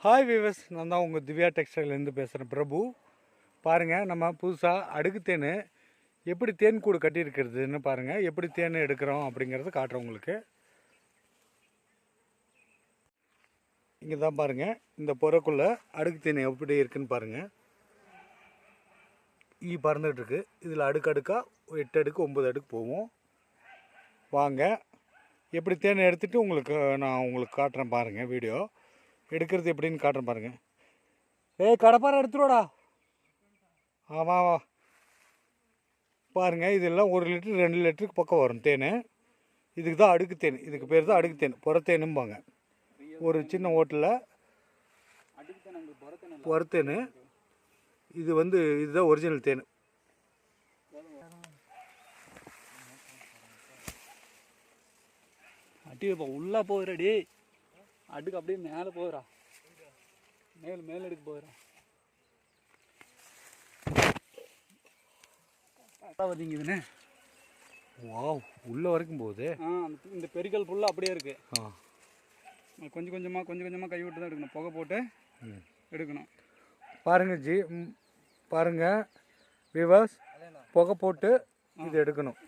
Hi viewers, நான் தான் உங்கள் திவ்யா டெக்ஸ்டைல்லேருந்து பேசுகிறேன் பிரபு. பாருங்கள், நம்ம புதுசாக அடுக்கு தேன் எப்படி தேன் கூடு கட்டியிருக்கிறதுன்னு பாருங்கள். எப்படி தேன் எடுக்கிறோம் அப்படிங்கிறத காட்டுறோம் உங்களுக்கு. இங்கே தான் பாருங்கள், இந்த புறக்குள்ளே அடுக்கு தேன் எப்படி இருக்குதுன்னு பாருங்கள். பறந்துகிட்ருக்கு. இதில் அடுக்கடுக்காக 8 அடுக்கு 9 அடுக்கு போவோம். வாங்க, எப்படி தேன் எடுத்துகிட்டு நான் உங்களுக்கு காட்டுறேன் பாருங்கள். வீடியோ எடுக்கிறது எப்படின்னு காட்டுறேன் பாருங்கள். கடப்பாரை எடுத்துருவாடா. ஆமாம் பாருங்கள், இதெல்லாம் 1 லிட்டர் 2 லிட்டருக்கு பக்கம் வரும் தேன். இதுக்கு தான் அடுக்கு தேன். இதுக்கு பேர் தான் அடுக்கு தேன், புறத்தேனும்பாங்க. ஒரு சின்ன ஓட்டலில் புறத்தேன். இதுதான் ஒரிஜினல் தேன். அடி உள்ளே போகிறடி அடுக்கு அப்படியே மேலே போகிறா. மேலே எடுக்க போகிறா. பார்த்தீங்கதுண்ணே. வாவ், உள்ள வரைக்கும் போகுது. இந்த பெரிக்கல் ஃபுல்லாக அப்படியே இருக்கு. கொஞ்சம் கொஞ்சமாக கை விட்டு தான் எடுக்கணும். புகை போட்டு எடுக்கணும். பாருங்க பாருங்க வீவர்ஸ், புகை போட்டு இது எடுக்கணும்.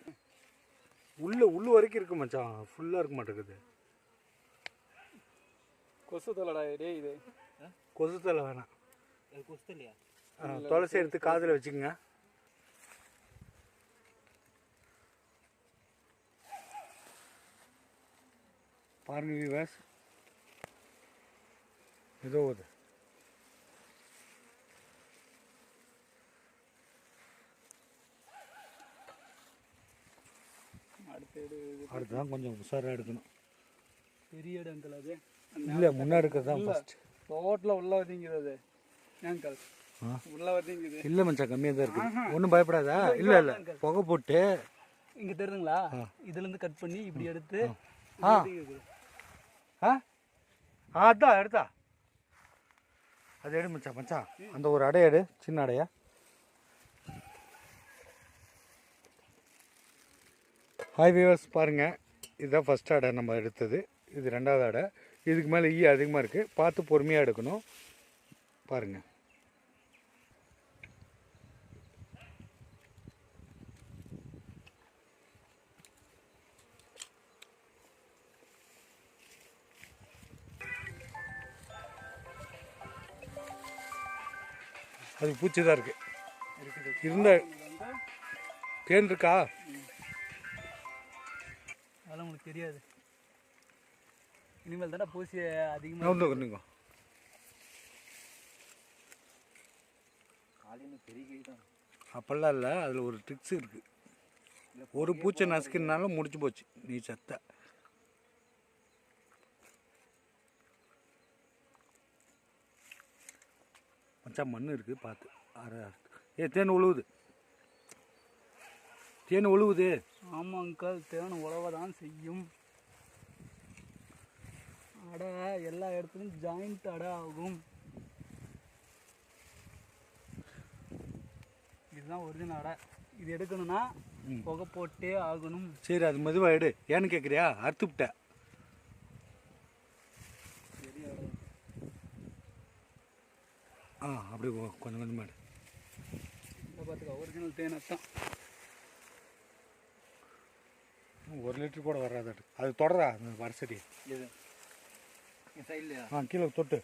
உள்ள வரைக்கும் இருக்கு மச்சான், ஃபுல்லாக இருக்க மாட்டேங்குது. கொசு தலைடா இது. கொசு தலை வேணாம். கொசு தலையா? துளசி எடுத்து காதில் வச்சுக்கோங்க. பாருங்க வீவர்ஸ், ஏதோ அது அடுத்துதான் கொஞ்சம் உஷாராக எடுக்கணும். பெரிய இடங்கள் அது இல்லை, முன்னாடி இருக்கிறது தான் ஃபஸ்ட். ரோட்டில் உள்ள வதங்கிறது ஏங்கல் உள்ள வதங்குது. இல்லை மச்சான், கம்மியாக தான் இருக்குது. ஒன்றும் பயப்படாதா? இல்லை புகை போட்டு இங்கே தெரியுதுங்களா, இதுலேருந்து கட் பண்ணி இப்படி எடுத்து அதான் எடுத்தா அது எடு மச்சான். அந்த ஒரு அடைய எடு, சின்ன அடையா. ஹாய் வியூவர்ஸ், பாருங்கள், இதுதான் ஃபஸ்ட் அடை நம்ம எடுத்தது. இது 2வது அடை. இதுக்கு மேலே அதிகமாக இருக்குது, பார்த்து பொறுமையாக எடுக்கணும். பாருங்கள், அது பூச்சி தான் இருக்குது. இருந்த தேன் இருக்கா? அதெல்லாம் உங்களுக்கு தெரியாது. இனிமேல் தானே பூசி அதிகமாக நவுந்துங்க. அப்பெல்லாம் இல்லை, அதில் ஒரு ட்ரிக்ஸ் இருக்குது. ஒரு பூச்சை நசுக்கினாலும் முடிச்சு போச்சு, நீ செத்த. மச்சான் மண் இருக்குது, பார்த்து. தேன் உழுவுது. ஆமாங்கல், தேன் உழவதான் செய்யும். அடை எல்லா இடத்துலையும் ஜாயிண்ட் அடை ஆகும். இதுதான் ஒரிஜினல் அடை. இது எடுக்கணும்னா புகை போட்டே ஆகணும். சரி, அது மெதுவாக எடு. ஏன்னு கேட்குறியா? அறுத்துவிட்ட. அப்படி கொஞ்சம் கொஞ்சமாக எடு. பார்த்துக்கோ, ஒரிஜினல் தேன் தான். 1 லிட்டர் கூட வராது. அது தொடரா அந்த வரிசடி. இது சைட்லையா? கீழே தொட்டு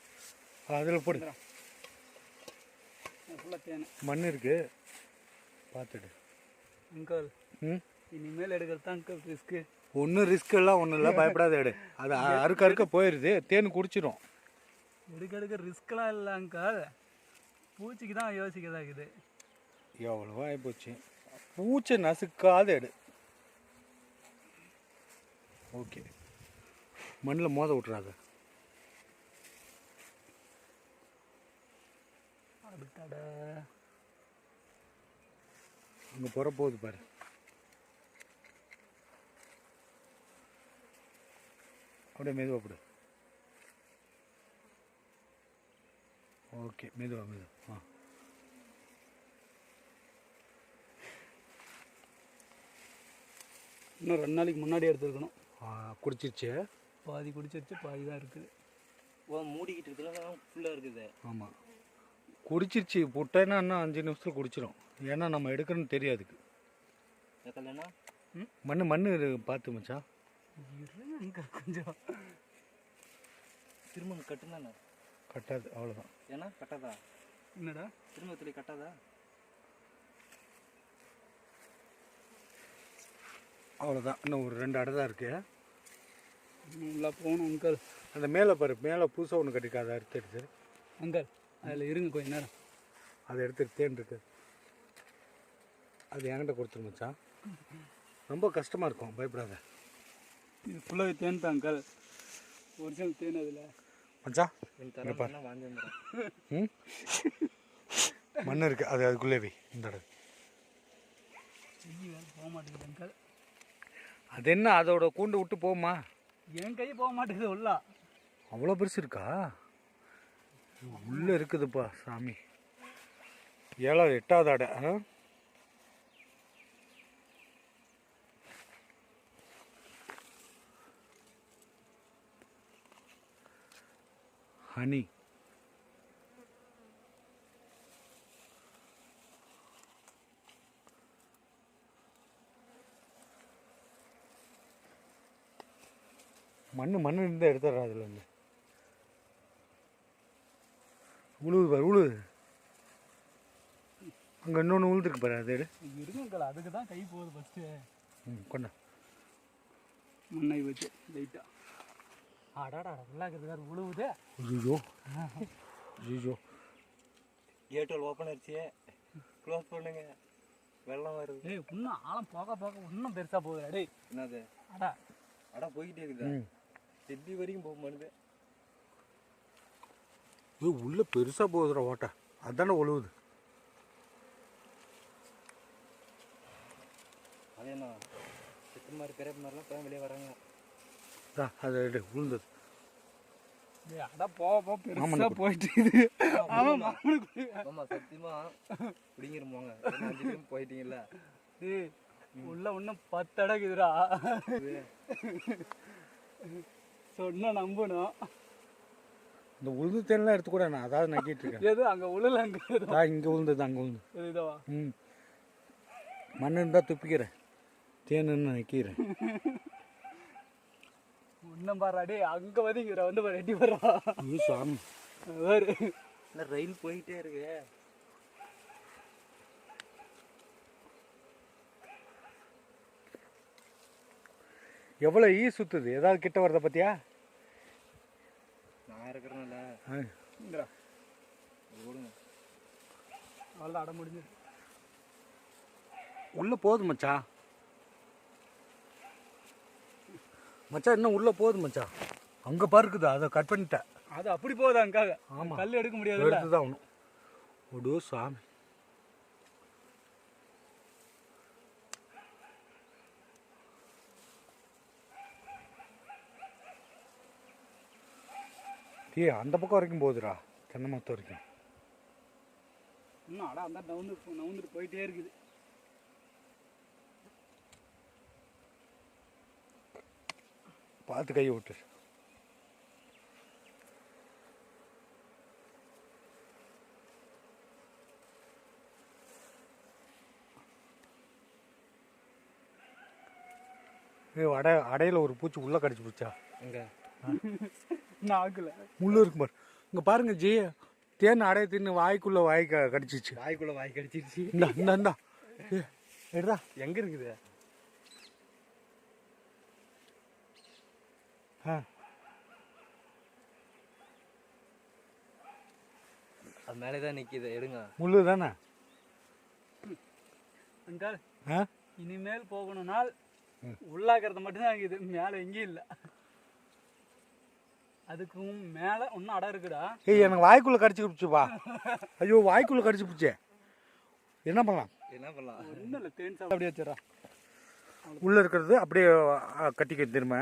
அதில் போடு. ஃபுல்லாக தேன். மண் இருக்குது, பார்த்துடு அங்கிள். இனிமேல் எடுக்கிறது தான் அங்கிள் ரிஸ்க்கு. ஒன்றும் ரிஸ்க் எல்லாம் ஒன்றும் இல்லை, பயப்படாத எடு. அது அறுக்க போயிடுது, தேன் குடிச்சிடும். எடுக்க ரிஸ்க்கெலாம் இல்லை அங்கிள், பூச்சிக்கு தான் யோசிக்கதாக்குது. எவ்வளவோ ஆகிப்போச்சு. பூச்சை நசுக்காத எடு. ஓகே, மண்ணில் மோத விட்றாத. அடுத்தடை அங்கே புற போகுது பாரு. அப்படியே மெதுவாக போடு. ஓகே, மெதுவாக. இன்னும் 2 நாளைக்கு முன்னாடி எடுத்துருக்கணும். குடிச்சிருச்சு, பாதி குடிச்சிருச்சு, பாதி தான் இருக்குது. மூடிக்கிட்டு இருக்குதுல ஃபுல்லாக இருக்குது. ஆமாம், குடிச்சிருச்சு. புட்டேன்னா இன்னும் 5 நிமிஷத்தில் குடிச்சிடும். ஏன்னா நம்ம எடுக்கணும்னு தெரியாதுக்கு. எத்தலைன்னா மண் பார்த்து மச்சான். கொஞ்சம் திரும்ப கட்டுனாண்ணா கட்டாது, அவ்வளோதான். ஏன்னா கட்டாதா? என்னடா திரும்பத்துல கட்டாதா? அவ்வளோதான். இன்னும் ஒரு 2 அடை தான் இருக்குது. உள்ள போகணும் அங்கல். அந்த மேலே பாரு, மேலே புதுசாக ஒன்று கட்டிக்கா, அதை எடுத்து அங்கல் அதில் இருங்க கொஞ்ச நேரம். அதை எடுத்து தேன் இருக்கு, அது என்கிட்ட கொடுத்துரு மச்சான். ரொம்ப கஷ்டமாக இருக்கும், பயப்படாத. இது ஃபுல்லாக தேன் தான் அங்கல். ஒரிஜினல் தேன் அதில் மச்சான். வாங்கிடுறேன். மண் இருக்குது, அது அதுக்குள்ளே வை. இந்த அடை போக மாட்டேங்குது அங்கல். அது என்ன, அதோட கூண்டு விட்டு போகுமா? என் கை போக மாட்டேங்குது உள்ள. அவ்வளோ பெருசு இருக்கா? உள்ளே இருக்குதுப்பா சாமி. 7வது 8வது அடை. ஹனி. மண் இருந்தால் எடுத்துடுறா அதில் இருந்து. உழுவுது பாரு, உழுவுது. அங்கே இன்னொன்று உழுதுருக்கு பாரு, அது எடு. இருங்கல், அதுக்கு தான் கை போகுது ஃபஸ்ட்டு. கொண்டா மண்ணை வச்சு லைட்டாக. ஆடாடா உள்ளாக்குறது வேறு உழுவுது. ஐயோ ஐயோ. கேட்டோல் ஓப்பன் ஆச்சு, க்ளோஸ் பண்ணுங்க. வெள்ளம் வருது. ஏய் இன்னும் ஆழம் போக போக இன்னும் பெருசாக போகுது. டேய் என்னது? அடா அடா போய்கிட்டே இருக்குதா? செட்டி வரைக்கும் போக மாட்டுது. உள்ளே பெருசாக போகுதுடா ஓட்டை, அதானே உழுவுது. அதேண்ணா செத்து மாதிரி பெரிய மாதிரிலாம் இப்போ வெளியே வராங்க. அதை எடு, உழுந்தது. அடா போக போக பெருசாக போயிட்டு. ஆமாம் ஆமாம், சத்தியமாக பிடிங்கிருமாங்க. 5 டைம் போயிட்டீங்கல்ல. டேய் உள்ள இன்னும் 10 அடக்குதுடா. சொன்னா நம்பணும். இந்த உளுந்து தேன்லாம் எடுத்துக்கூட நான் அதாவது நக்கிட்டு இருக்கேன். எது அங்கே உள்ள அங்கே இங்கே உளுந்தது, அங்கே உளுந்து. இதுவா? மண் இருந்தால் துப்பிக்கிறேன், தேன்னு நக்கிறேன். இன்னும் பாரு, டே அங்கே வதிங்கிற வந்து ரெட்டி வர்றா. சாமி வேறு இந்த ரயில் போயிட்டே இருக்கு. எவ்வளோ சுற்றுது, ஏதாவது கிட்ட வரத பார்த்தியா? நான் இருக்கிறேன்ல, ஓடுங்க. அவ்வளோ அட முடிஞ்சு உள்ளே போகுது மச்சான். மச்சான் இன்னும் உள்ளே போகுது மச்சான். அங்கே பார்க்குது, அதை கட் பண்ணிட்டேன். அது அப்படி போகுது அங்காக. ஆமாம், கல் எடுக்க முடியாது, எடுத்து தான் ஆகணும். ஓடோ சாமி. அந்த பக்கம் வரைக்கும் போகுதுடா, தென்னை மரத்து வரைக்கும். இன்னும் அடா அந்த நவுந்துட்டு போயிட்டே இருக்குது. பார்த்து கையை விட்டு. அடையில ஒரு பூச்சி உள்ள கடிச்சு போச்சா? எங்க நாக்குல முள்ளு இருக்கும் பாரு. இங்க பாருங்க ஜி, தேன் அடைய தின்னு வாய்க்குள்ள வாய் கடிச்சிச்சு. வாய்க்குள்ள வாய் கடிச்சிருச்சு. இந்தா எடுறா. எங்க இருக்குது? அது மேலேதான் நிக்குது, எடுங்க. முள்ளு தானே அங்கால். இனிமேல் போகணும்னால் உள்ளாக்கிறது மட்டும்தான் இருக்குது, மேலே எங்கேயும் இல்லை. அதுக்கும் மேலே ஒன்றும் அடை இருக்குடா. ஏய் எனக்கு வாய்க்குள்ளே கடிச்சு பிடிச்சுப்பா. ஐயோ வாய்க்குள்ளே கடிச்சு பிடிச்சே. என்ன பண்ணலாம்? ஒன்றும் இல்லை, தேன் சாப்பிட அப்படியே வச்சிடறா. உள்ளே இருக்கிறது அப்படியே கட்டிக்க திரும்ப.